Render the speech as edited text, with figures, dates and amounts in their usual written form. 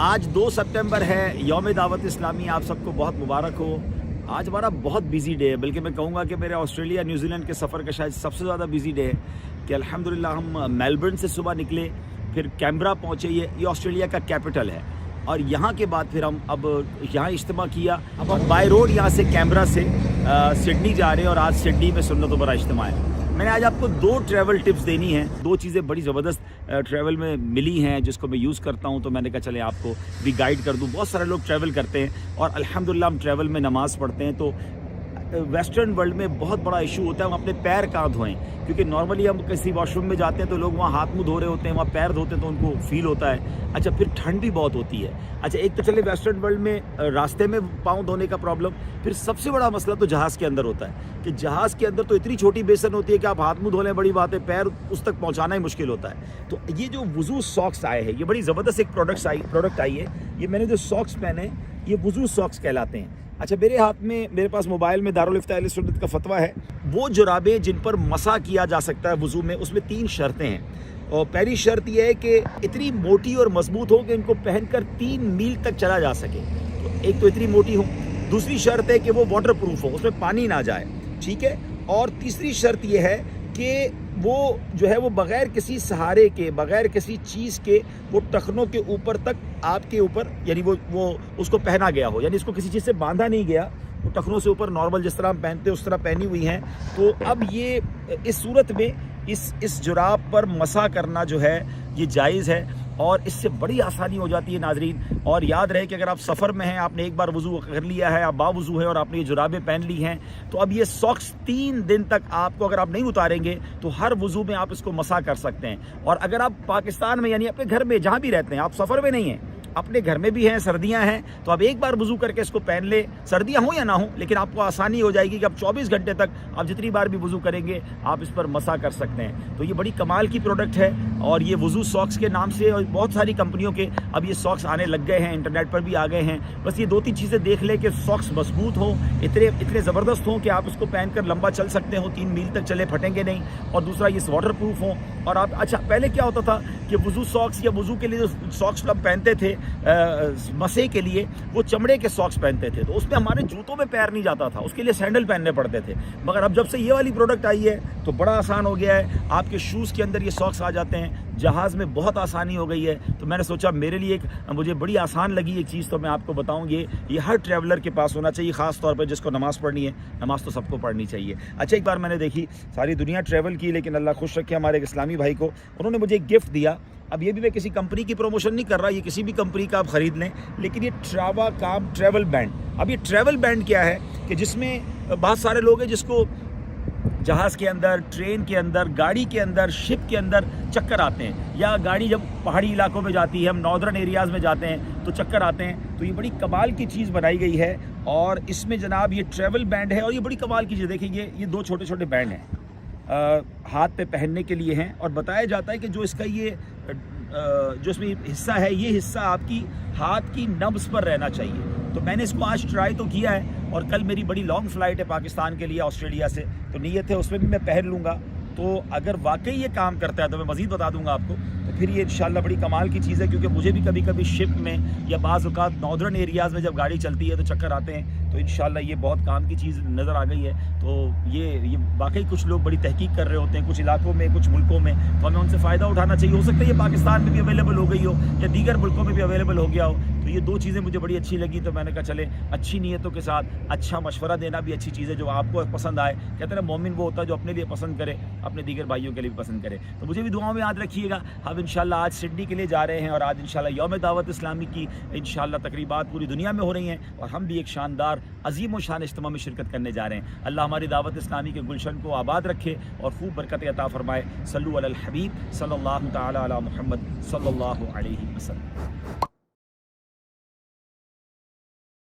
آج 2 سپٹمبر ہے، یوم دعوت اسلامی آپ سب کو بہت مبارک ہو۔ آج ہمارا بہت بیزی ڈے ہے، بلکہ میں کہوں گا کہ میرے آسٹریلیا نیوزی لینڈ کے سفر کا شاید سب سے زیادہ بیزی ڈے ہے کہ الحمدللہ ہم میلبرن سے صبح نکلے، پھر کیمبرا پہنچے، یہ آسٹریلیا کا کیپٹل ہے، اور یہاں کے بعد پھر ہم اب یہاں اجتماع کیا۔ اب ہم بائی روڈ یہاں سے کیمبرا سے سڈنی جا رہے ہیں، اور آج سڈنی میں سنت و برا اجتماع ہے۔ میں نے آج آپ کو 2 ٹریول ٹپس دینی ہیں، 2 چیزیں بڑی زبردست ٹریول میں ملی ہیں جس کو میں یوز کرتا ہوں، تو میں نے کہا چلیں آپ کو بھی گائیڈ کر دوں۔ بہت سارے لوگ ٹریول کرتے ہیں اور الحمدللہ ہم ٹریول میں نماز پڑھتے ہیں، تو ویسٹرن ورلڈ میں بہت بڑا ایشو ہوتا ہے ہم اپنے پیر کہاں دھوئیں، کیونکہ نارملی ہم کسی واش روم میں جاتے ہیں تو لوگ وہاں ہاتھ منہ دھو رہے ہوتے ہیں، وہاں پیر دھوتے ہیں تو ان کو فیل ہوتا ہے۔ اچھا، پھر ٹھنڈ بھی بہت ہوتی ہے۔ اچھا، ایک تو چلے ویسٹرن ورلڈ میں راستے میں پاؤں دھونے کا پرابلم، پھر سب سے بڑا مسئلہ تو جہاز کے اندر ہوتا ہے کہ جہاز کے اندر تو اتنی چھوٹی بیسن ہوتی ہے کہ آپ ہاتھ منہ دھو لیں بڑی بات ہے، پیر اس تک پہنچانا ہی مشکل ہوتا ہے۔ تو یہ جو وضو ساکس آئے ہیں، یہ بڑی زبردست ایک پروڈکٹ آئی ہے۔ یہ میں نے جو ساکس پہنے یہ وضو ساکس کہلاتے ہیں۔ اچھا، میرے پاس موبائل میں دارالفتہ اہل سنت کا فتویٰ ہے، وہ جرابیں جن پر مسح کیا جا سکتا ہے وضو میں، اس میں 3 شرطیں ہیں، اور پہلی شرط یہ ہے کہ اتنی موٹی اور مضبوط ہو کہ ان کو پہن کر 3 میل تک چلا جا سکے۔ تو ایک تو اتنی موٹی ہو، دوسری شرط ہے کہ وہ واٹر پروف ہو، اس میں پانی نہ جائے، ٹھیک ہے، اور تیسری شرط یہ ہے کہ وہ جو ہے وہ بغیر کسی سہارے کے، بغیر کسی چیز کے، وہ ٹخنوں کے اوپر تک آپ کے اوپر، یعنی وہ اس کو پہنا گیا ہو، یعنی اس کو کسی چیز سے باندھا نہیں گیا، وہ ٹخنوں سے اوپر نارمل جس طرح ہم پہنتے ہیں اس طرح پہنی ہوئی ہیں۔ تو اب یہ اس صورت میں اس جراب پر مسح کرنا جو ہے یہ جائز ہے، اور اس سے بڑی آسانی ہو جاتی ہے ناظرین۔ اور یاد رہے کہ اگر آپ سفر میں ہیں، آپ نے ایک بار وضو کر لیا ہے، آپ باوضو ہیں اور آپ نے یہ جرابیں پہن لی ہیں، تو اب یہ ساکس 3 دن تک آپ کو، اگر آپ نہیں اتاریں گے تو ہر وضو میں آپ اس کو مسح کر سکتے ہیں۔ اور اگر آپ پاکستان میں، یعنی اپنے گھر میں جہاں بھی رہتے ہیں، آپ سفر میں نہیں ہیں، اپنے گھر میں بھی ہیں، سردیاں ہیں، تو آپ ایک بار وضو کر کے اس کو پہن لیں، سردیاں ہوں یا نہ ہوں، لیکن آپ کو آسانی ہو جائے گی کہ آپ 24 گھنٹے تک آپ جتنی بار بھی وضو کریں گے آپ اس پر مسح کر سکتے ہیں۔ تو یہ بڑی کمال کی پروڈکٹ ہے، اور یہ وضو ساکس کے نام سے، اور بہت ساری کمپنیوں کے اب یہ ساکس آنے لگ گئے ہیں، انٹرنیٹ پر بھی آ گئے ہیں۔ بس یہ 2-3 چیزیں دیکھ لیں کہ ساکس مضبوط ہوں، اتنے زبردست ہوں کہ آپ اس کو پہن کر لمبا چل سکتے ہوں، 3 میل تک چلے، پھٹیں گے نہیں، اور دوسرا یہ واٹر پروف ہوں۔ اور آپ، اچھا، پہلے کیا ہوتا تھا کہ وضو ساکس یا وضو کے لیے جو ساکس ہم پہنتے تھے مسے کے لیے، وہ چمڑے کے ساکس پہنتے تھے، تو اس میں ہمارے جوتوں میں پیر نہیں جاتا تھا، اس کے لیے سینڈل پہننے پڑتے تھے۔ مگر اب جب سے یہ والی پروڈکٹ آئی ہے تو بڑا آسان ہو گیا ہے، آپ کے شوز کے اندر یہ ساکس آ جاتے ہیں، جہاز میں بہت آسانی ہو گئی ہے۔ تو میں نے سوچا میرے لیے مجھے بڑی آسان لگی ایک چیز، تو میں آپ کو بتاؤں، یہ ہر ٹریولر کے پاس ہونا چاہیے، خاص طور پر جس کو نماز پڑھنی ہے۔ نماز تو سب کو پڑھنی چاہیے۔ اچھا، ایک بار میں نے دیکھی، ساری دنیا ٹریول کی، لیکن اللہ خوش رکھے ہمارے ایک اسلامی بھائی کو، انہوں نے مجھے ایک گفٹ دیا۔ اب یہ بھی میں کسی کمپنی کی پروموشن نہیں کر رہا، یہ کسی بھی کمپنی کا آپ خرید لیں، لیکن یہ ٹراوا کام ٹریول بینڈ۔ اب یہ ٹریول بینڈ کیا ہے کہ جس میں بہت سارے لوگ ہیں جس کو جہاز کے اندر، ٹرین کے اندر، گاڑی کے اندر، شپ کے اندر چکر آتے ہیں، یا گاڑی جب پہاڑی علاقوں میں جاتی ہے، ہم ناردرن ایریاز میں جاتے ہیں تو چکر آتے ہیں، تو یہ بڑی کمال کی چیز بنائی گئی ہے۔ اور اس میں جناب یہ ٹریول بینڈ ہے، اور یہ بڑی کمال کی چیز، دیکھیں یہ 2 چھوٹے چھوٹے بینڈ ہیں، ہاتھ پہ پہننے کے لیے ہیں، اور بتایا جاتا ہے کہ جو اس کا جو اس میں حصہ ہے، یہ حصہ آپ کی ہاتھ کی نبض پر رہنا چاہیے۔ تو میں نے اس کو آج ٹرائی تو کیا ہے، اور کل میری بڑی لانگ فلائٹ ہے پاکستان کے لیے آسٹریلیا سے، تو نیت ہے اس میں بھی میں پہن لوں گا۔ تو اگر واقعی یہ کام کرتا ہے تو میں مزید بتا دوں گا آپ کو، تو پھر یہ انشاءاللہ بڑی کمال کی چیز ہے، کیونکہ مجھے بھی کبھی کبھی شپ میں یا بعض اوقات ناردرن ایریاز میں جب گاڑی چلتی ہے تو چکر آتے ہیں، تو انشاءاللہ یہ بہت کام کی چیز نظر آ گئی ہے۔ تو یہ واقعی کچھ لوگ بڑی تحقیق کر رہے ہوتے ہیں کچھ علاقوں میں، کچھ ملکوں میں، تو ہمیں ان سے فائدہ اٹھانا چاہیے۔ ہو سکتا ہے یہ پاکستان میں بھی اویلیبل ہو گئی ہو، یا دیگر ملکوں میں بھی اویلیبل ہو گیا ہو۔ تو یہ 2 چیزیں مجھے بڑی اچھی لگی، تو میں نے کہا چلے اچھی نیتوں کے ساتھ اچھا مشورہ دینا بھی اچھی چیز ہے، جو آپ کو پسند آئے۔ کہتے ہیں مومن وہ ہوتا ہے جو اپنے لیے پسند کرے، اپنے دیگر بھائیوں کے لیے بھی پسند کرے۔ تو مجھے بھی دعاؤں میں یاد رکھیے گا۔ ہم انشاءاللہ آج سڈنی کے لیے جا رہے ہیں، اور آج انشاءاللہ یوم دعوت اسلامی کی انشاءاللہ تقریبات پوری دنیا میں ہو رہی ہیں، اور ہم بھی ایک شاندار عظیم و شان اجتماع میں شرکت کرنے جا رہے ہیں۔ اللہ ہماری دعوت اسلامی کے گلشن کو آباد رکھے اور خوب برکت عطا فرمائے۔ صلو علی الحبیب صلی اللہ تعالی علی محمد صلی اللہ علیہ وسلم۔